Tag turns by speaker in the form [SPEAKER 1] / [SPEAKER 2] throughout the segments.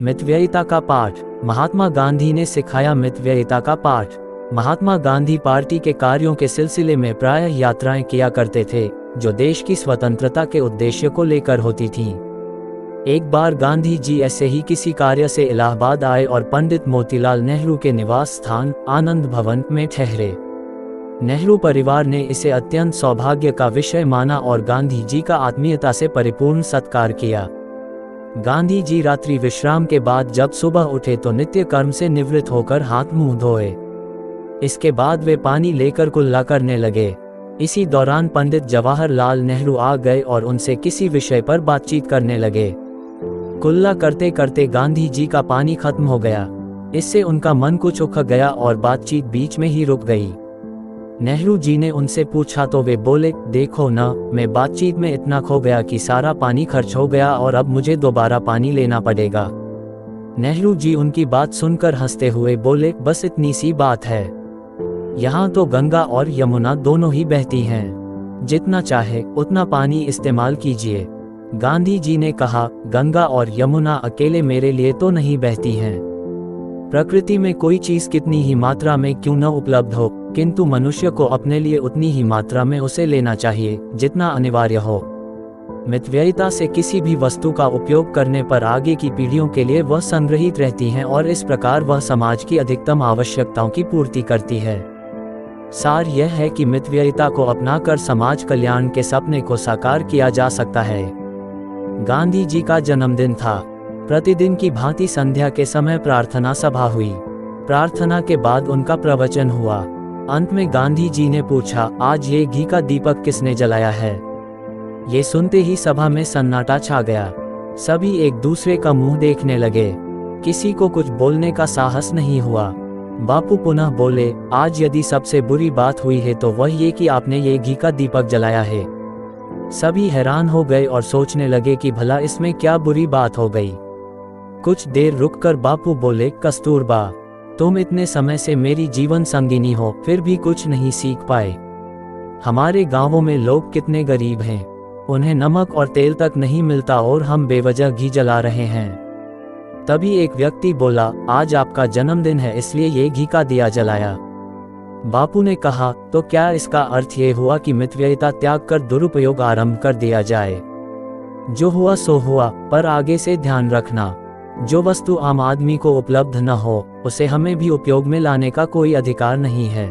[SPEAKER 1] मितव्ययिता का पाठ। महात्मा गांधी ने सिखाया मितव्ययिता का पाठ। महात्मा गांधी पार्टी के कार्यों के सिलसिले में प्रायः यात्राएं किया करते थे, जो देश की स्वतंत्रता के उद्देश्य को लेकर होती थीं। एक बार गांधी जी ऐसे ही किसी कार्य से इलाहाबाद आए और पंडित मोतीलाल नेहरू के निवास स्थान आनंद भवन में ठहरे। नेहरू परिवार ने इसे अत्यंत सौभाग्य का विषय माना और गांधी जी का आत्मीयता से परिपूर्ण सत्कार किया। गांधी जी रात्रि विश्राम के बाद जब सुबह उठे तो नित्य कर्म से निवृत्त होकर हाथ मुंह धोए। इसके बाद वे पानी लेकर कुल्ला करने लगे। इसी दौरान पंडित जवाहरलाल नेहरू आ गए और उनसे किसी विषय पर बातचीत करने लगे। कुल्ला करते करते गांधी जी का पानी खत्म हो गया। इससे उनका मन कुछ उखड़ गया और बातचीत बीच में ही रुक गई। नेहरू जी ने उनसे पूछा तो वे बोले, देखो ना, मैं बातचीत में इतना खो गया कि सारा पानी खर्च हो गया और अब मुझे दोबारा पानी लेना पड़ेगा। नेहरू जी उनकी बात सुनकर हंसते हुए बोले, बस इतनी सी बात है। यहाँ तो गंगा और यमुना दोनों ही बहती हैं। जितना चाहे उतना पानी इस्तेमाल कीजिए। गांधी जी ने कहा, गंगा और यमुना अकेले मेरे लिए तो नहीं बहती हैं। प्रकृति में कोई चीज कितनी ही मात्रा में क्यों न उपलब्ध हो, किंतु मनुष्य को अपने लिए उतनी ही मात्रा में उसे लेना चाहिए जितना अनिवार्य हो। मितव्ययिता से किसी भी वस्तु का उपयोग करने पर आगे की पीढ़ियों के लिए वह संग्रहित रहती हैं और इस प्रकार वह समाज की अधिकतम आवश्यकताओं की पूर्ति करती है। सार यह है कि मितव्ययिता को अपनाकर समाज कल्याण के सपने को साकार किया जा सकता है। गांधी जी का जन्मदिन था। प्रतिदिन की भांति संध्या के समय प्रार्थना सभा हुई। प्रार्थना के बाद उनका प्रवचन हुआ। अंत में गांधी जी ने पूछा, आज ये घी का दीपक किसने जलाया है? ये सुनते ही सभा में सन्नाटा छा गया। सभी एक दूसरे का मुंह देखने लगे। किसी को कुछ बोलने का साहस नहीं हुआ। बापू पुनः बोले, आज यदि सबसे बुरी बात हुई है तो वह ये कि आपने ये घी का दीपक जलाया है। सभी हैरान हो गए और सोचने लगे कि भला इसमें क्या बुरी बात हो गई। कुछ देर रुककर बापू बोले, कस्तूरबा, तुम इतने समय से मेरी जीवन संगिनी हो, फिर भी कुछ नहीं सीख पाए। हमारे गांवों में लोग कितने गरीब हैं, उन्हें नमक और तेल तक नहीं मिलता और हम बेवजह घी जला रहे हैं। तभी एक व्यक्ति बोला, आज आपका जन्मदिन है इसलिए ये घी का दिया जलाया। बापू ने कहा, तो क्या इसका अर्थ ये हुआ कि मितव्ययिता त्याग कर दुरुपयोग आरंभ कर दिया जाए? जो हुआ सो हुआ, पर आगे से ध्यान रखना, जो वस्तु आम आदमी को उपलब्ध न हो उसे हमें भी उपयोग में लाने का कोई अधिकार नहीं है।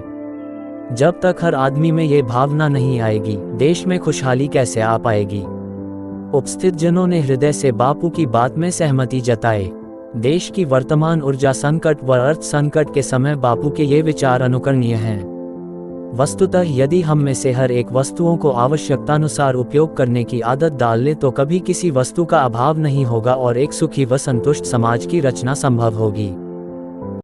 [SPEAKER 1] जब तक हर आदमी में ये भावना नहीं आएगी, देश में खुशहाली कैसे आ पाएगी? उपस्थित जनों ने हृदय से बापू की बात में सहमति जताई। देश की वर्तमान ऊर्जा संकट व अर्थ संकट के समय बापू के ये विचार अनुकरणीय हैं। वस्तुतः यदि हम में से हर एक वस्तुओं को आवश्यकतानुसार उपयोग करने की आदत डाल ले तो कभी किसी वस्तु का अभाव नहीं होगा और एक सुखी व संतुष्ट समाज की रचना संभव होगी।